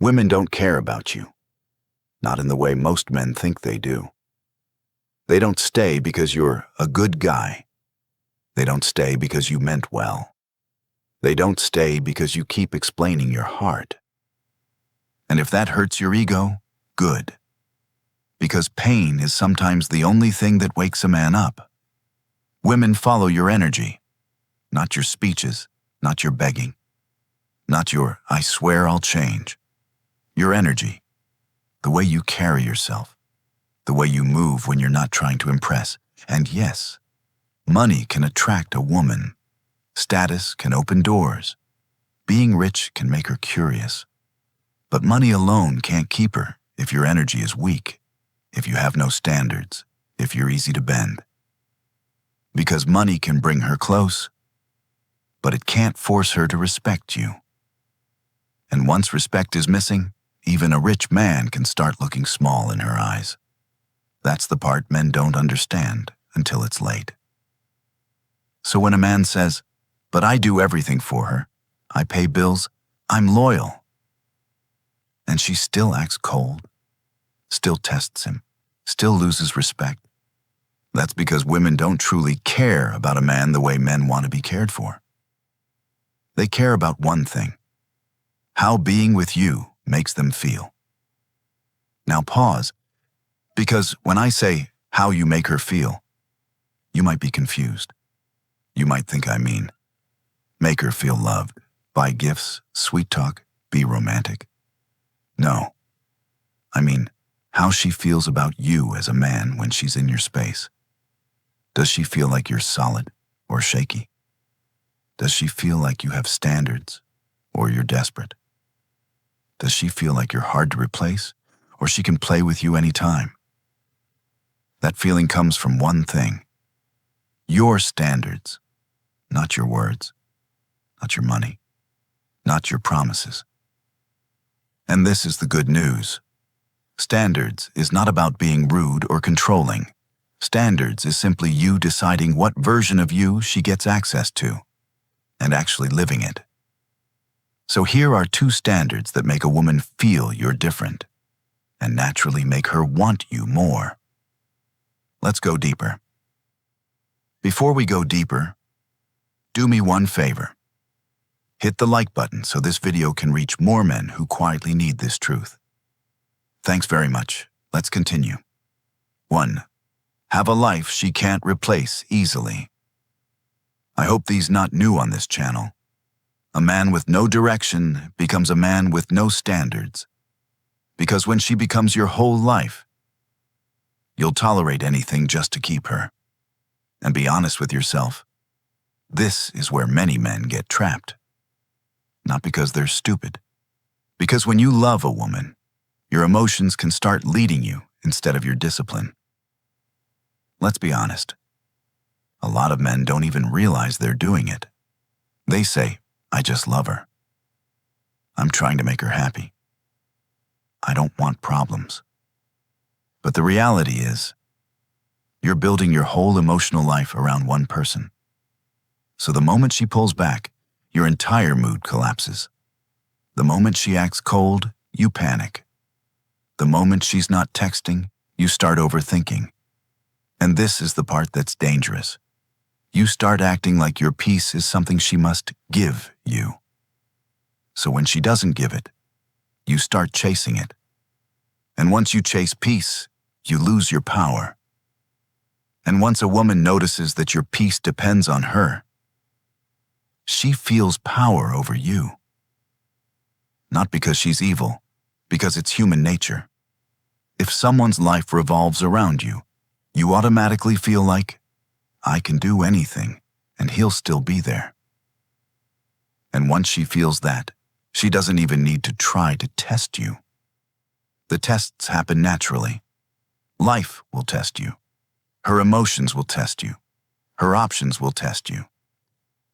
Women don't care about you, not in the way most men think they do. They don't stay because you're a good guy. They don't stay because you meant well. They don't stay because you keep explaining your heart. And if that hurts your ego, good. Because pain is sometimes the only thing that wakes a man up. Women follow your energy, not your speeches, not your begging, not your "I swear I'll change." Your energy, the way you carry yourself, the way you move when you're not trying to impress. And yes, money can attract a woman. Status can open doors. Being rich can make her curious. But money alone can't keep her if your energy is weak, if you have no standards, if you're easy to bend. Because money can bring her close, but it can't force her to respect you. And once respect is missing, even a rich man can start looking small in her eyes. That's the part men don't understand until it's late. So when a man says, "But I do everything for her, I pay bills, I'm loyal," and she still acts cold, still tests him, still loses respect, that's because women don't truly care about a man the way men want to be cared for. They care about one thing: how being with you makes them feel. Now pause, because when I say how you make her feel, you might be confused. You might think I mean make her feel loved, buy gifts, sweet talk, be romantic. No, I mean how she feels about you as a man when she's in your space. Does she feel like you're solid or shaky? Does she feel like you have standards or you're desperate? Does she feel like you're hard to replace or she can play with you anytime? That feeling comes from one thing: your standards, not your words, not your money, not your promises. And this is the good news. Standards is not about being rude or controlling. Standards is simply you deciding what version of you she gets access to, and actually living it. So here are two standards that make a woman feel you're different, and naturally make her want you more. Let's go deeper. Before we go deeper, do me one favor. Hit the like button so this video can reach more men who quietly need this truth. Thanks very much. Let's continue. 1. Have a life she can't replace easily. I hope these not new on this channel. A man with no direction becomes a man with no standards. Because when she becomes your whole life, you'll tolerate anything just to keep her. And be honest with yourself. This is where many men get trapped. Not because they're stupid. Because when you love a woman, your emotions can start leading you instead of your discipline. Let's be honest. A lot of men don't even realize they're doing it. They say, "I just love her. I'm trying to make her happy. I don't want problems." But the reality is, you're building your whole emotional life around one person. So the moment she pulls back, your entire mood collapses. The moment she acts cold, you panic. The moment she's not texting, you start overthinking. And this is the part that's dangerous. You start acting like your peace is something she must give you. So when she doesn't give it, you start chasing it. And once you chase peace, you lose your power. And once a woman notices that your peace depends on her, she feels power over you. Not because she's evil, because it's human nature. If someone's life revolves around you, you automatically feel like, "I can do anything, and he'll still be there." And once she feels that, she doesn't even need to try to test you. The tests happen naturally. Life will test you. Her emotions will test you. Her options will test you.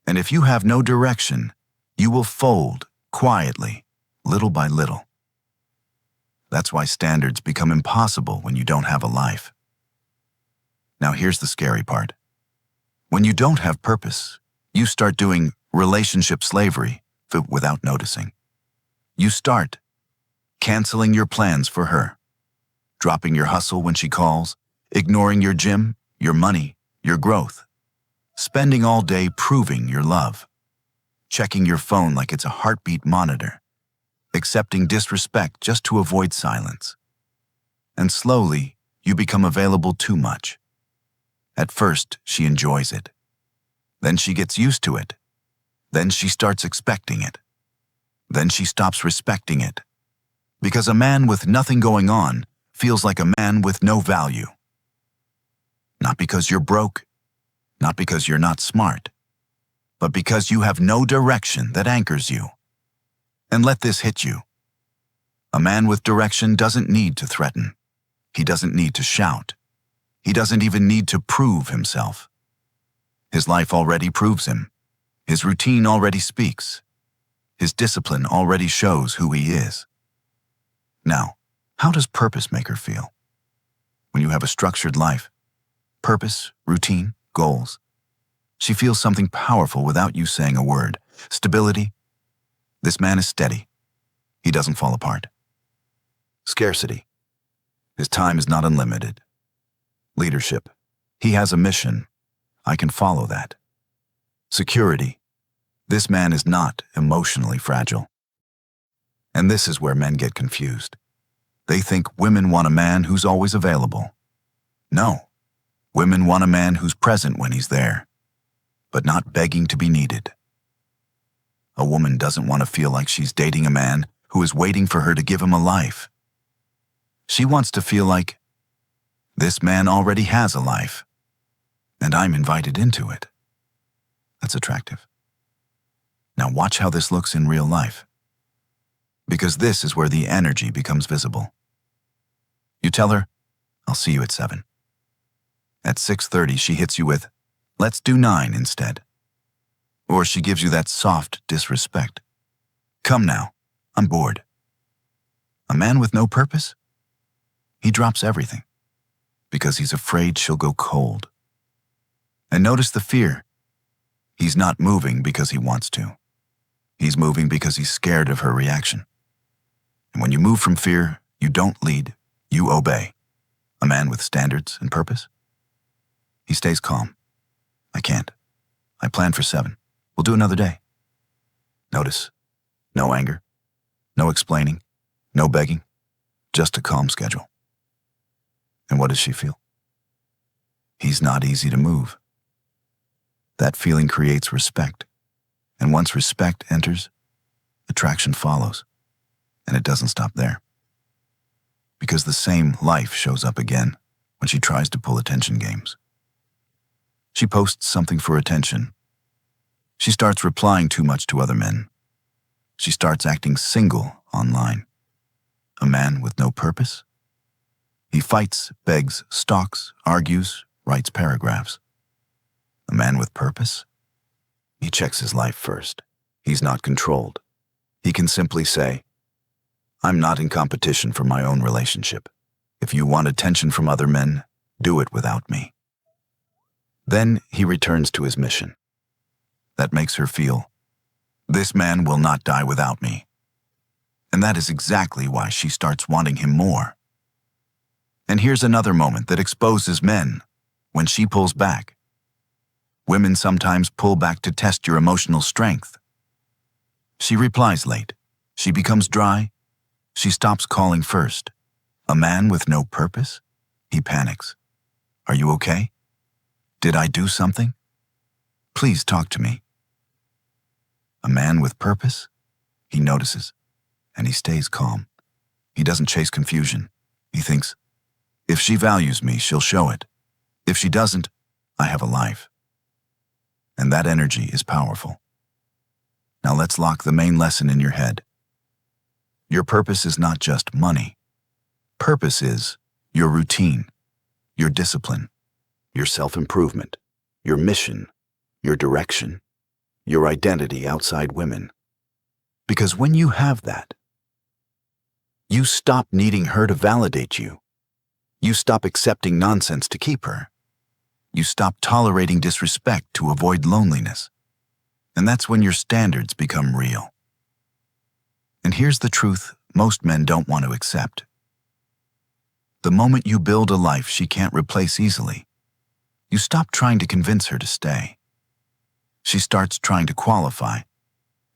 And if you have no direction, you will fold quietly, little by little. That's why standards become impossible when you don't have a life. Now here's the scary part. When you don't have purpose, you start doing relationship slavery without noticing. You start canceling your plans for her, dropping your hustle when she calls, ignoring your gym, your money, your growth, spending all day proving your love, checking your phone like it's a heartbeat monitor, accepting disrespect just to avoid silence. And slowly, you become available too much. At first, she enjoys it. Then she gets used to it. Then she starts expecting it. Then she stops respecting it. Because a man with nothing going on feels like a man with no value. Not because you're broke, not because you're not smart, but because you have no direction that anchors you. And let this hit you. A man with direction doesn't need to threaten. He doesn't need to shout. He doesn't even need to prove himself. His life already proves him. His routine already speaks. His discipline already shows who he is. Now, how does purpose make her feel? When you have a structured life, purpose, routine, goals, she feels something powerful without you saying a word. Stability. This man is steady. He doesn't fall apart. Scarcity. His time is not unlimited. Leadership. He has a mission. I can follow that. Security. This man is not emotionally fragile. And this is where men get confused. They think women want a man who's always available. No. Women want a man who's present when he's there, but not begging to be needed. A woman doesn't want to feel like she's dating a man who is waiting for her to give him a life. She wants to feel like, this man already has a life, and I'm invited into it. That's attractive. Now watch how this looks in real life. Because this is where the energy becomes visible. You tell her, I'll see you at 7. At 6:30, she hits you with, let's do 9 instead. Or she gives you that soft disrespect. Come now, I'm bored. A man with no purpose? He drops everything because he's afraid she'll go cold. And notice the fear. He's not moving because he wants to. He's moving because he's scared of her reaction. And when you move from fear, you don't lead, you obey. A man with standards and purpose? He stays calm. I can't. I planned for 7. We'll do another day. Notice, no anger, no explaining, no begging, just a calm schedule. And what does she feel? He's not easy to move. That feeling creates respect. And once respect enters, attraction follows. And it doesn't stop there. Because the same life shows up again when she tries to pull attention games. She posts something for attention. She starts replying too much to other men. She starts acting single online. A man with no purpose? He fights, begs, stalks, argues, writes paragraphs. A man with purpose? He checks his life first. He's not controlled. He can simply say, I'm not in competition for my own relationship. If you want attention from other men, do it without me. Then he returns to his mission. That makes her feel, this man will not die without me. And that is exactly why she starts wanting him more. And here's another moment that exposes men when she pulls back. Women sometimes pull back to test your emotional strength. She replies late. She becomes dry. She stops calling first. A man with no purpose? He panics. Are you okay? Did I do something? Please talk to me. A man with purpose? He notices, and he stays calm. He doesn't chase confusion. He thinks, if she values me, she'll show it. If she doesn't, I have a life. And that energy is powerful. Now let's lock the main lesson in your head. Your purpose is not just money. Purpose is your routine, your discipline, your self-improvement, your mission, your direction, your identity outside women. Because when you have that, you stop needing her to validate you. You stop accepting nonsense to keep her. You stop tolerating disrespect to avoid loneliness. And that's when your standards become real. And here's the truth most men don't want to accept. The moment you build a life she can't replace easily, you stop trying to convince her to stay. She starts trying to qualify,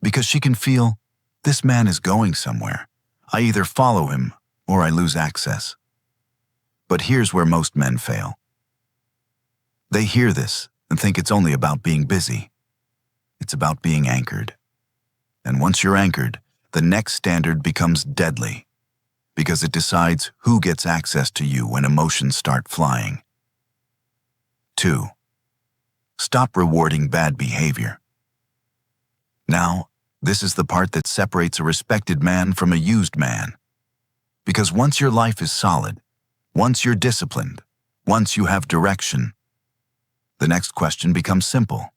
because she can feel, this man is going somewhere. I either follow him or I lose access. But here's where most men fail. They hear this and think it's only about being busy. It's about being anchored. And once you're anchored, the next standard becomes deadly, because it decides who gets access to you when emotions start flying. 2. Stop rewarding bad behavior. Now, this is the part that separates a respected man from a used man. Because once your life is solid, once you're disciplined, once you have direction, the next question becomes simple.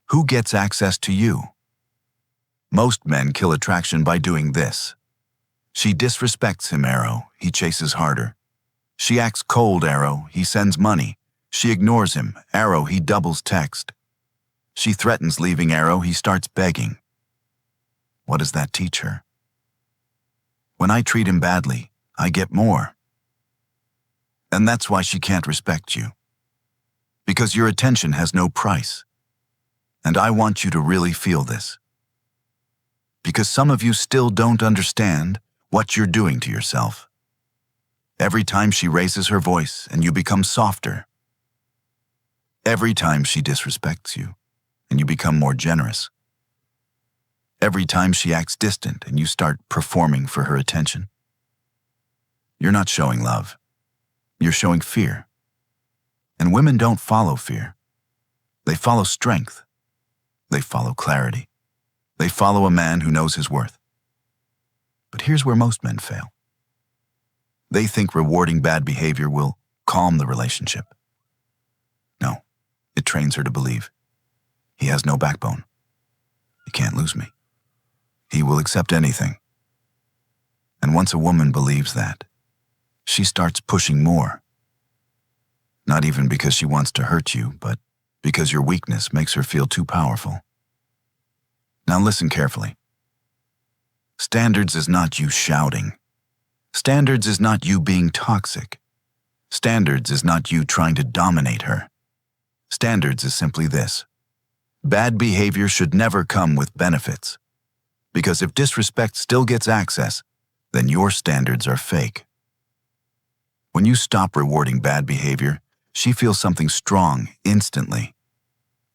Who gets access to you? Most men kill attraction by doing this. She disrespects him, arrow, he chases harder. She acts cold, arrow, he sends money. She ignores him, arrow, he doubles text. She threatens leaving, arrow, he starts begging. What does that teach her? When I treat him badly, I get more. And that's why she can't respect you. Because your attention has no price. And I want you to really feel this. Because some of you still don't understand what you're doing to yourself. Every time she raises her voice and you become softer. Every time she disrespects you and you become more generous. Every time she acts distant and you start performing for her attention. You're not showing love. You're showing fear. And women don't follow fear. They follow strength. They follow clarity. They follow a man who knows his worth. But here's where most men fail. They think rewarding bad behavior will calm the relationship. No, it trains her to believe. He has no backbone. He can't lose me. He will accept anything. And once a woman believes that, she starts pushing more. Not even because she wants to hurt you, but because your weakness makes her feel too powerful. Now listen carefully. Standards is not you shouting. Standards is not you being toxic. Standards is not you trying to dominate her. Standards is simply this. Bad behavior should never come with benefits. Because if disrespect still gets access, then your standards are fake. When you stop rewarding bad behavior, she feels something strong instantly.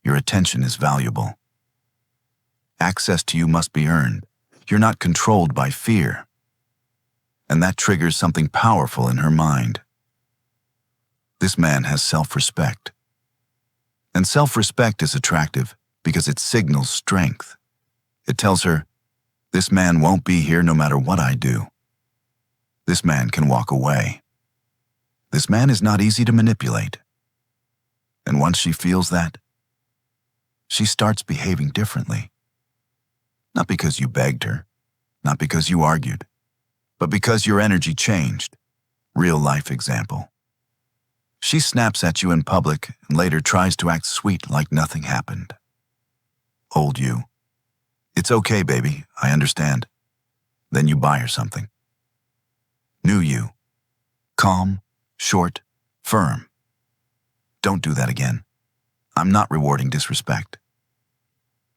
Your attention is valuable. Access to you must be earned. You're not controlled by fear. And that triggers something powerful in her mind. This man has self-respect. And self-respect is attractive because it signals strength. It tells her, this man won't be here no matter what I do. This man can walk away. This man is not easy to manipulate. And once she feels that, she starts behaving differently. Not because you begged her, not because you argued, but because your energy changed. Real life example. She snaps at you in public and later tries to act sweet like nothing happened. Old you. It's okay, baby, I understand. Then you buy her something. New you. Calm, short, firm. Don't do that again. I'm not rewarding disrespect.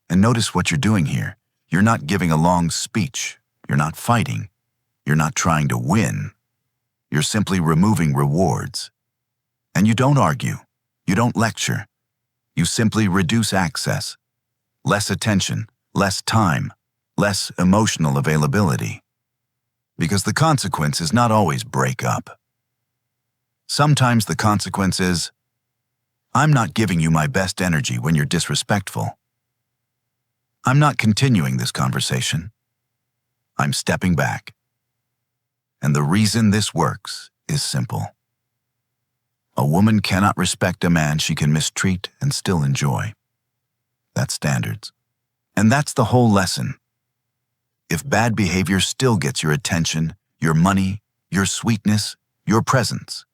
And notice what you're doing here. You're not giving a long speech. You're not fighting. You're not trying to win. You're simply removing rewards. And you don't argue. You don't lecture. You simply reduce access. Less attention, less time, less emotional availability. Because the consequence is not always break up. Sometimes the consequence is, I'm not giving you my best energy when you're disrespectful. I'm not continuing this conversation. I'm stepping back. And the reason this works is simple. A woman cannot respect a man she can mistreat and still enjoy. That's standards. And that's the whole lesson. If bad behavior still gets your attention, your money, your sweetness, your presence,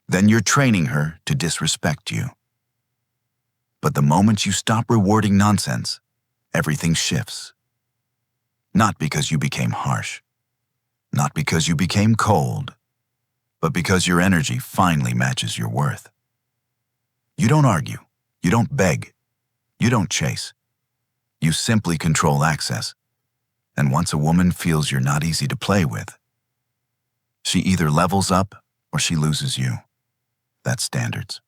then you're training her to disrespect you. But the moment you stop rewarding nonsense, everything shifts. Not because you became harsh, not because you became cold, but because your energy finally matches your worth. You don't argue, you don't beg, you don't chase. You simply control access. And once a woman feels you're not easy to play with, she either levels up or she loses you. That's standards.